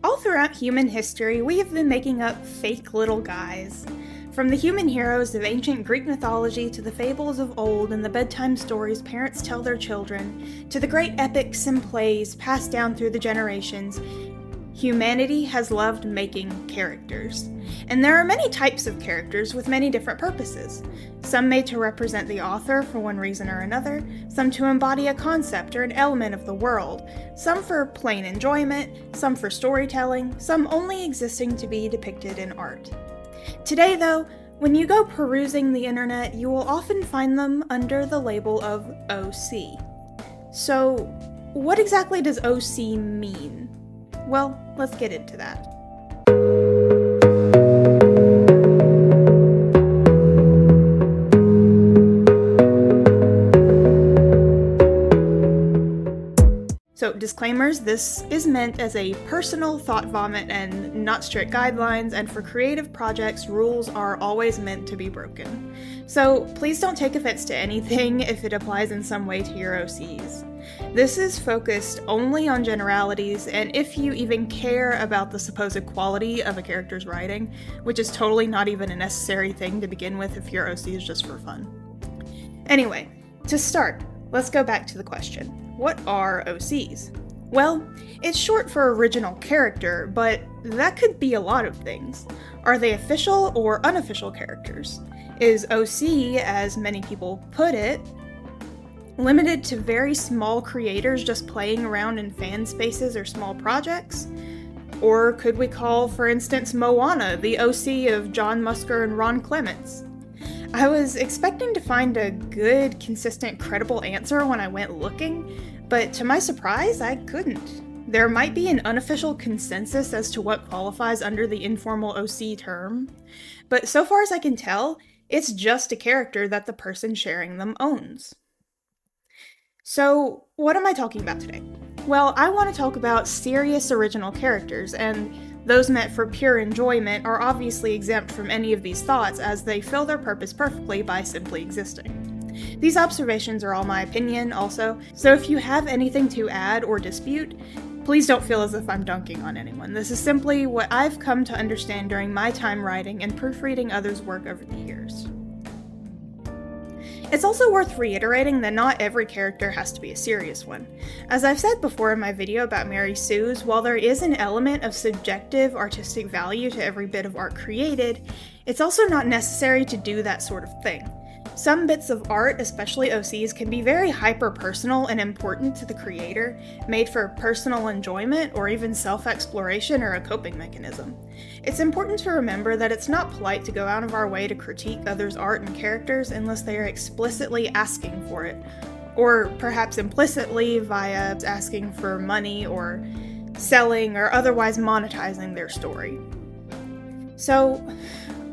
All throughout human history, we have been making up fake little guys. From the human heroes of ancient Greek mythology to the fables of old and the bedtime stories parents tell their children, to the great epics and plays passed down through the generations, humanity has loved making characters. And there are many types of characters with many different purposes. Some made to represent the author for one reason or another, some to embody a concept or an element of the world, some for plain enjoyment, some for storytelling, some only existing to be depicted in art. Today, though, when you go perusing the internet, you will often find them under the label of OC. So, what exactly does OC mean? Well, let's get into that. So, disclaimers, this is meant as a personal thought vomit and not strict guidelines, and for creative projects, rules are always meant to be broken. So, please don't take offense to anything if it applies in some way to your OCs. This is focused only on generalities, and if you even care about the supposed quality of a character's writing, which is totally not even a necessary thing to begin with if your OC is just for fun. Anyway, to start, let's go back to the question. What are OCs? Well, it's short for original character, but that could be a lot of things. Are they official or unofficial characters? Is OC, as many people put it, limited to very small creators just playing around in fan spaces or small projects? Or could we call, for instance, Moana the OC of John Musker and Ron Clements? I was expecting to find a good, consistent, credible answer when I went looking, but to my surprise, I couldn't. There might be an unofficial consensus as to what qualifies under the informal OC term, but so far as I can tell, it's just a character that the person sharing them owns. So, what am I talking about today? Well, I want to talk about serious original characters, and those meant for pure enjoyment are obviously exempt from any of these thoughts as they fill their purpose perfectly by simply existing. These observations are all my opinion also, so if you have anything to add or dispute, please don't feel as if I'm dunking on anyone. This is simply what I've come to understand during my time writing and proofreading others' work over the years. It's also worth reiterating that not every character has to be a serious one. As I've said before in my video about Mary Sue's, while there is an element of subjective artistic value to every bit of art created, it's also not necessary to do that sort of thing. Some bits of art, especially OCs, can be very hyper-personal and important to the creator, made for personal enjoyment or even self-exploration or a coping mechanism. It's important to remember that it's not polite to go out of our way to critique others' art and characters unless they are explicitly asking for it, or perhaps implicitly via asking for money or selling or otherwise monetizing their story. So,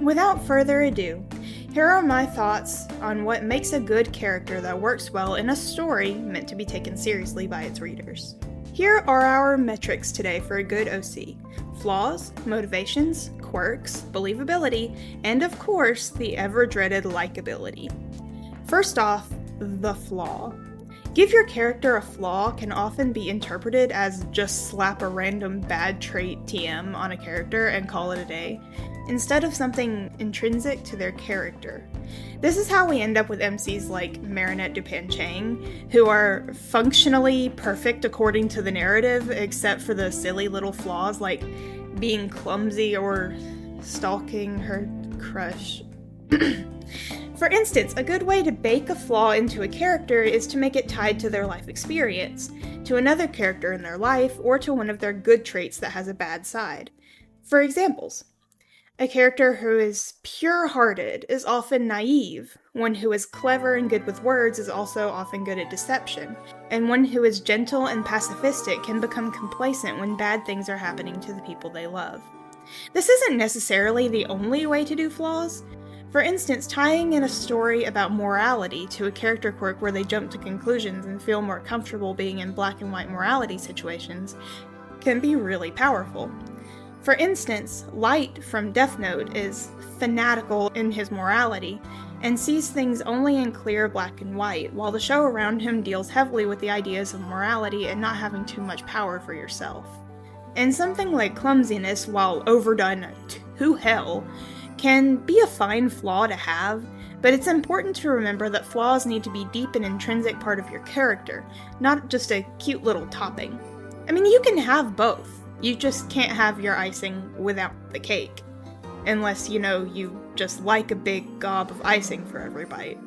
without further ado, here are my thoughts on what makes a good character that works well in a story meant to be taken seriously by its readers. Here are our metrics today for a good OC: flaws, motivations, quirks, believability, and of course, the ever-dreaded likability. First off, the flaw. Give your character a flaw can often be interpreted as just slap a random bad trait TM on a character and call it a day, instead of something intrinsic to their character. This is how we end up with MCs like Marinette Dupan-Chang, who are functionally perfect according to the narrative, except for the silly little flaws like being clumsy or stalking her crush. For instance, a good way to bake a flaw into a character is to make it tied to their life experience, to another character in their life, or to one of their good traits that has a bad side. For examples, a character who is pure-hearted is often naive, one who is clever and good with words is also often good at deception, and one who is gentle and pacifistic can become complacent when bad things are happening to the people they love. This isn't necessarily the only way to do flaws. For instance, tying in a story about morality to a character quirk where they jump to conclusions and feel more comfortable being in black and white morality situations can be really powerful. For instance, Light from Death Note is fanatical in his morality and sees things only in clear black and white, while the show around him deals heavily with the ideas of morality and not having too much power for yourself. And something like clumsiness, while overdone to hell, can be a fine flaw to have, but it's important to remember that flaws need to be deep and intrinsic part of your character, not just a cute little topping. I mean, you can have both. You just can't have your icing without the cake. Unless, you just like a big gob of icing for every bite.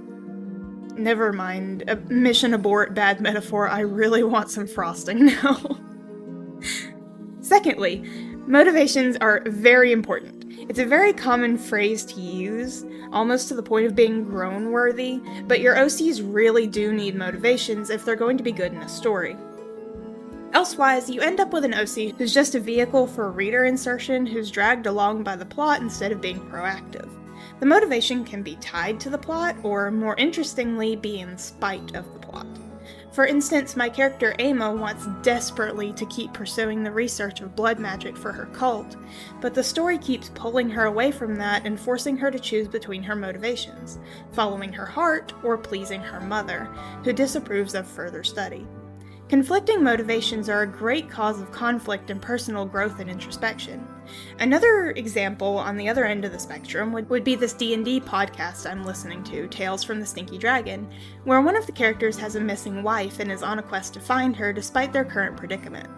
Never mind. Mission abort, bad metaphor. I really want some frosting now. Secondly, motivations are very important. It's a very common phrase to use, almost to the point of being groan-worthy, but your OCs really do need motivations if they're going to be good in a story. Elsewise, you end up with an OC who's just a vehicle for reader insertion who's dragged along by the plot instead of being proactive. The motivation can be tied to the plot, or more interestingly, be in spite of the plot. For instance, my character Ama wants desperately to keep pursuing the research of blood magic for her cult, but the story keeps pulling her away from that and forcing her to choose between her motivations, following her heart or pleasing her mother, who disapproves of further study. Conflicting motivations are a great cause of conflict and personal growth and introspection. Another example on the other end of the spectrum would be this D&D podcast I'm listening to, Tales from the Stinky Dragon, where one of the characters has a missing wife and is on a quest to find her despite their current predicament.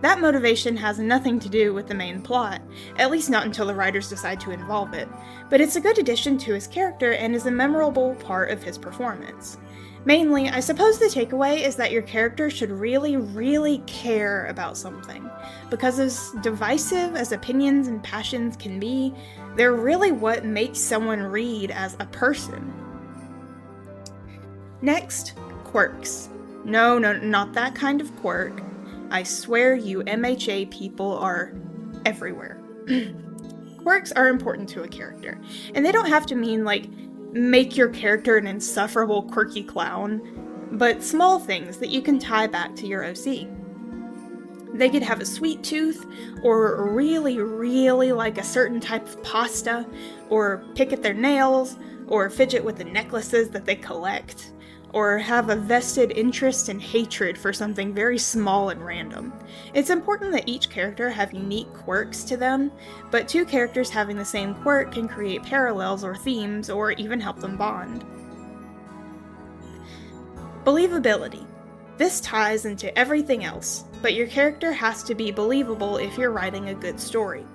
That motivation has nothing to do with the main plot, at least not until the writers decide to involve it, but it's a good addition to his character and is a memorable part of his performance. Mainly, I suppose the takeaway is that your character should really, really care about something, because as divisive as opinions and passions can be, they're really what makes someone read as a person. Next, quirks. No, not that kind of quirk. I swear you MHA people are everywhere. Quirks are important to a character, and they don't have to mean, make your character an insufferable quirky clown, but small things that you can tie back to your OC. They could have a sweet tooth, or really, really like a certain type of pasta, or pick at their nails, or fidget with the necklaces that they collect, or have a vested interest and hatred for something very small and random. It's important that each character have unique quirks to them, but two characters having the same quirk can create parallels or themes, or even help them bond. Believability. This ties into everything else, but your character has to be believable if you're writing a good story.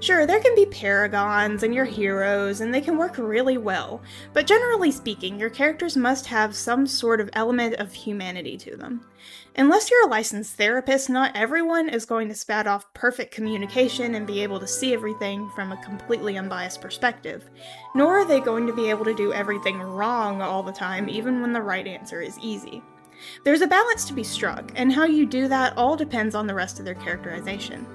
Sure, there can be paragons and your heroes, and they can work really well, but generally speaking, your characters must have some sort of element of humanity to them. Unless you're a licensed therapist, not everyone is going to spat off perfect communication and be able to see everything from a completely unbiased perspective, nor are they going to be able to do everything wrong all the time, even when the right answer is easy. There's a balance to be struck, and how you do that all depends on the rest of their characterization.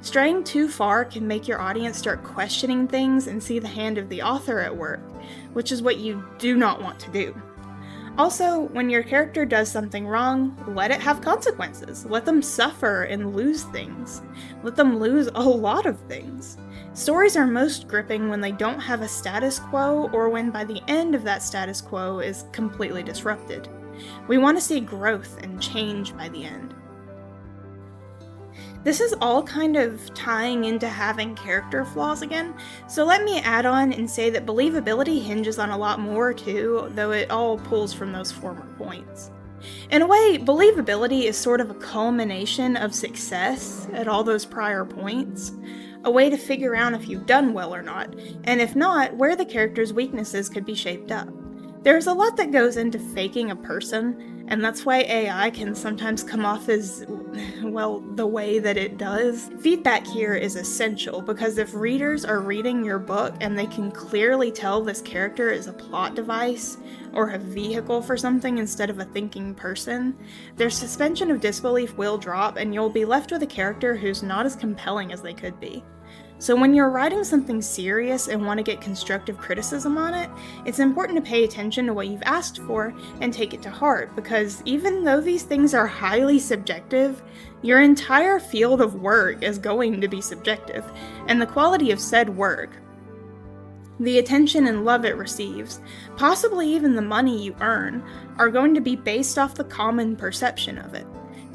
Straying too far can make your audience start questioning things and see the hand of the author at work, which is what you do not want to do. Also, when your character does something wrong, let it have consequences. Let them suffer and lose things. Let them lose a lot of things. Stories are most gripping when they don't have a status quo, or when by the end of that status quo is completely disrupted. We want to see growth and change by the end. This is all kind of tying into having character flaws again, so let me add on and say that believability hinges on a lot more too, though it all pulls from those former points. In a way, believability is sort of a culmination of success at all those prior points, a way to figure out if you've done well or not, and if not, where the character's weaknesses could be shaped up. There's a lot that goes into faking a person, and that's why AI can sometimes come off as, well, the way that it does. Feedback here is essential, because if readers are reading your book and they can clearly tell this character is a plot device or a vehicle for something instead of a thinking person, their suspension of disbelief will drop and you'll be left with a character who's not as compelling as they could be. So when you're writing something serious and want to get constructive criticism on it, it's important to pay attention to what you've asked for and take it to heart, because even though these things are highly subjective, your entire field of work is going to be subjective, and the quality of said work, the attention and love it receives, possibly even the money you earn, are going to be based off the common perception of it.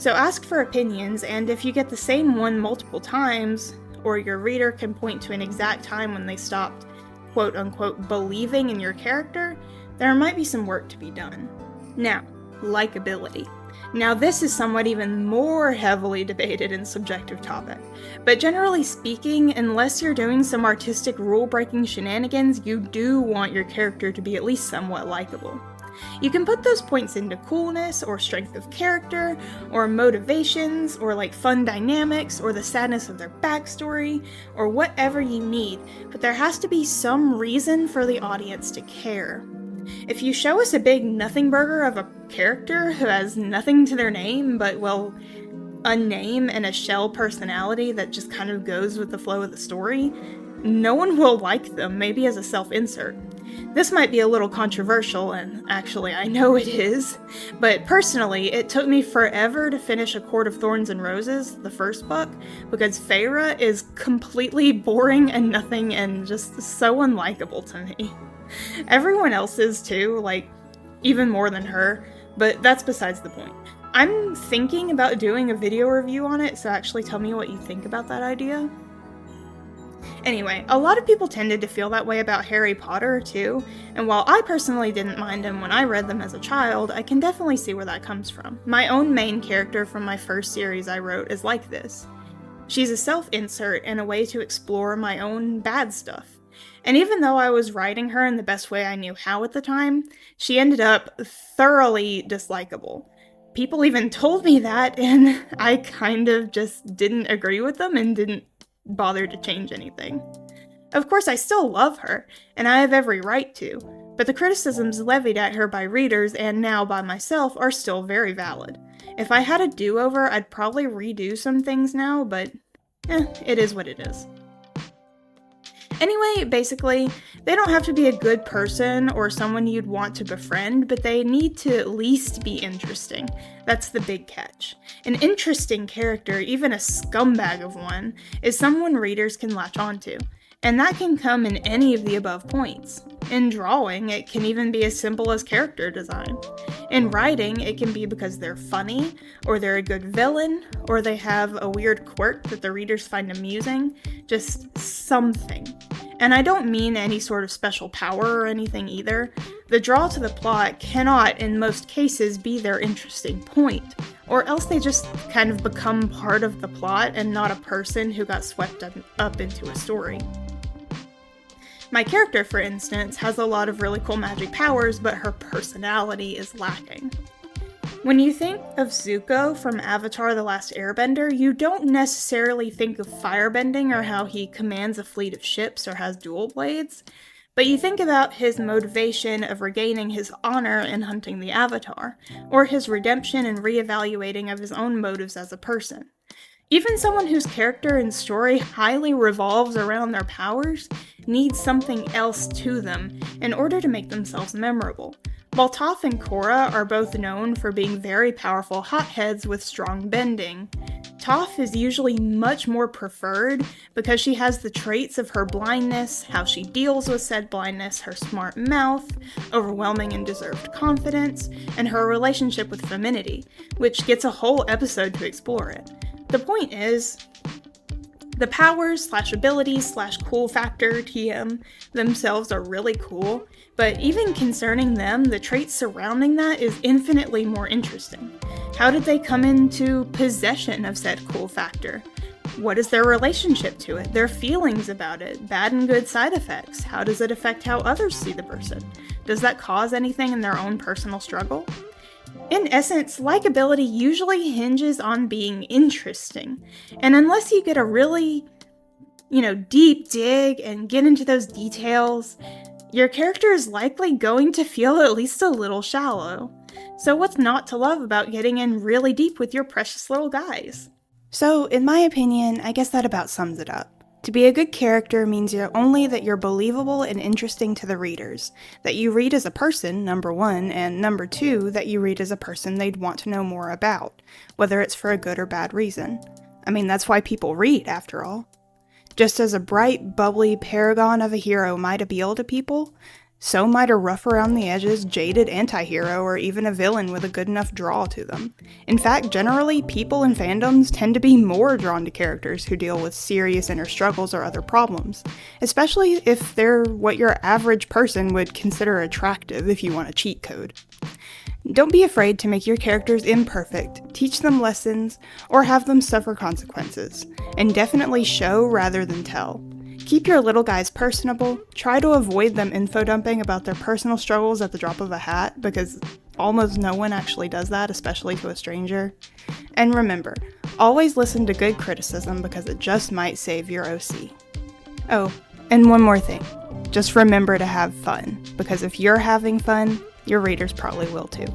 So ask for opinions, and if you get the same one multiple times, or your reader can point to an exact time when they stopped quote-unquote believing in your character, there might be some work to be done. Now, likability. Now this is somewhat even more heavily debated and subjective topic, but generally speaking, unless you're doing some artistic rule-breaking shenanigans, you do want your character to be at least somewhat likable. You can put those points into coolness, or strength of character, or motivations, or like fun dynamics, or the sadness of their backstory, or whatever you need, but there has to be some reason for the audience to care. If you show us a big nothing burger of a character who has nothing to their name, but, well, a name and a shell personality that just kind of goes with the flow of the story, no one will like them, maybe as a self-insert. This might be a little controversial, and actually I know it is, but personally, it took me forever to finish A Court of Thorns and Roses, the first book, because Feyre is completely boring and nothing and just so unlikable to me. Everyone else is too, like, even more than her, but that's besides the point. I'm thinking about doing a video review on it, so actually tell me what you think about that idea. Anyway, a lot of people tended to feel that way about Harry Potter, too, and while I personally didn't mind them when I read them as a child, I can definitely see where that comes from. My own main character from my first series I wrote is like this. She's a self-insert and a way to explore my own bad stuff. And even though I was writing her in the best way I knew how at the time, she ended up thoroughly dislikable. People even told me that, and I kind of just didn't agree with them and didn't bother to change anything. Of course, I still love her, and I have every right to, but the criticisms levied at her by readers and now by myself are still very valid. If I had a do-over, I'd probably redo some things now, but it is what it is. Anyway, basically, they don't have to be a good person or someone you'd want to befriend, but they need to at least be interesting. That's the big catch. An interesting character, even a scumbag of one, is someone readers can latch onto, and that can come in any of the above points. In drawing, it can even be as simple as character design. In writing, it can be because they're funny, or they're a good villain, or they have a weird quirk that the readers find amusing, just something. And I don't mean any sort of special power or anything either. The draw to the plot cannot, in most cases, be their interesting point, or else they just kind of become part of the plot and not a person who got swept up into a story. My character, for instance, has a lot of really cool magic powers, but her personality is lacking. When you think of Zuko from Avatar: The Last Airbender, you don't necessarily think of firebending or how he commands a fleet of ships or has dual blades, but you think about his motivation of regaining his honor in hunting the Avatar, or his redemption and reevaluating of his own motives as a person. Even someone whose character and story highly revolves around their powers needs something else to them in order to make themselves memorable. While Toph and Korra are both known for being very powerful hotheads with strong bending, Toph is usually much more preferred because she has the traits of her blindness, how she deals with said blindness, her smart mouth, overwhelming and deserved confidence, and her relationship with femininity, which gets a whole episode to explore it. The point is, the powers/abilities/cool factor TM themselves are really cool, but even concerning them, the traits surrounding that is infinitely more interesting. How did they come into possession of said cool factor? What is their relationship to it? Their feelings about it? Bad and good side effects? How does it affect how others see the person? Does that cause anything in their own personal struggle? In essence, likability usually hinges on being interesting, and unless you get a really, deep dig and get into those details, your character is likely going to feel at least a little shallow. So what's not to love about getting in really deep with your precious little guys? So, in my opinion, I guess that about sums it up. To be a good character means only that you're believable and interesting to the readers, that you read as a person, number one, and number two, that you read as a person they'd want to know more about, whether it's for a good or bad reason. I mean, that's why people read, after all. Just as a bright, bubbly paragon of a hero might appeal to people, So might a rough around the edges, jaded anti-hero or even a villain with a good enough draw to them. In fact, generally, people in fandoms tend to be more drawn to characters who deal with serious inner struggles or other problems, especially if they're what your average person would consider attractive if you want a cheat code. Don't be afraid to make your characters imperfect, teach them lessons, or have them suffer consequences, and definitely show rather than tell. Keep your little guys personable, try to avoid them info dumping about their personal struggles at the drop of a hat, because almost no one actually does that, especially to a stranger. And remember, always listen to good criticism because it just might save your OC. Oh, and one more thing. Just remember to have fun, because if you're having fun, your readers probably will too.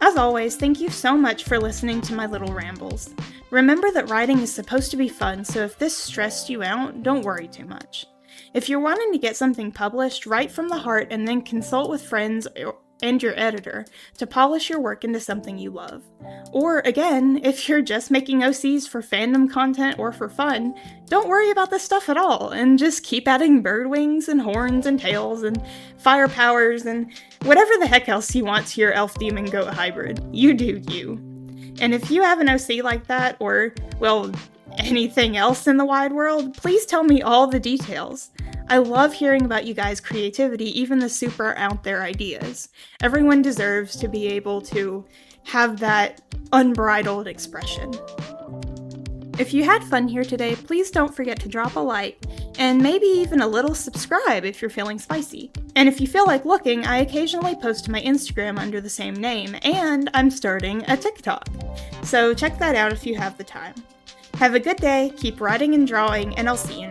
As always, thank you so much for listening to my little rambles. Remember that writing is supposed to be fun, so if this stressed you out, don't worry too much. If you're wanting to get something published, write from the heart and then consult with friends and your editor to polish your work into something you love. Or again, if you're just making OCs for fandom content or for fun, don't worry about this stuff at all and just keep adding bird wings and horns and tails and fire powers and whatever the heck else you want to your elf demon goat hybrid. You do you. And if you have an OC like that, or, well, anything else in the wide world, please tell me all the details. I love hearing about you guys' creativity, even the super out there ideas. Everyone deserves to be able to have that unbridled expression. If you had fun here today, please don't forget to drop a like, and maybe even a little subscribe if you're feeling spicy. And if you feel like looking, I occasionally post to my Instagram under the same name, and I'm starting a TikTok. So check that out if you have the time. Have a good day, keep writing and drawing, and I'll see you next time.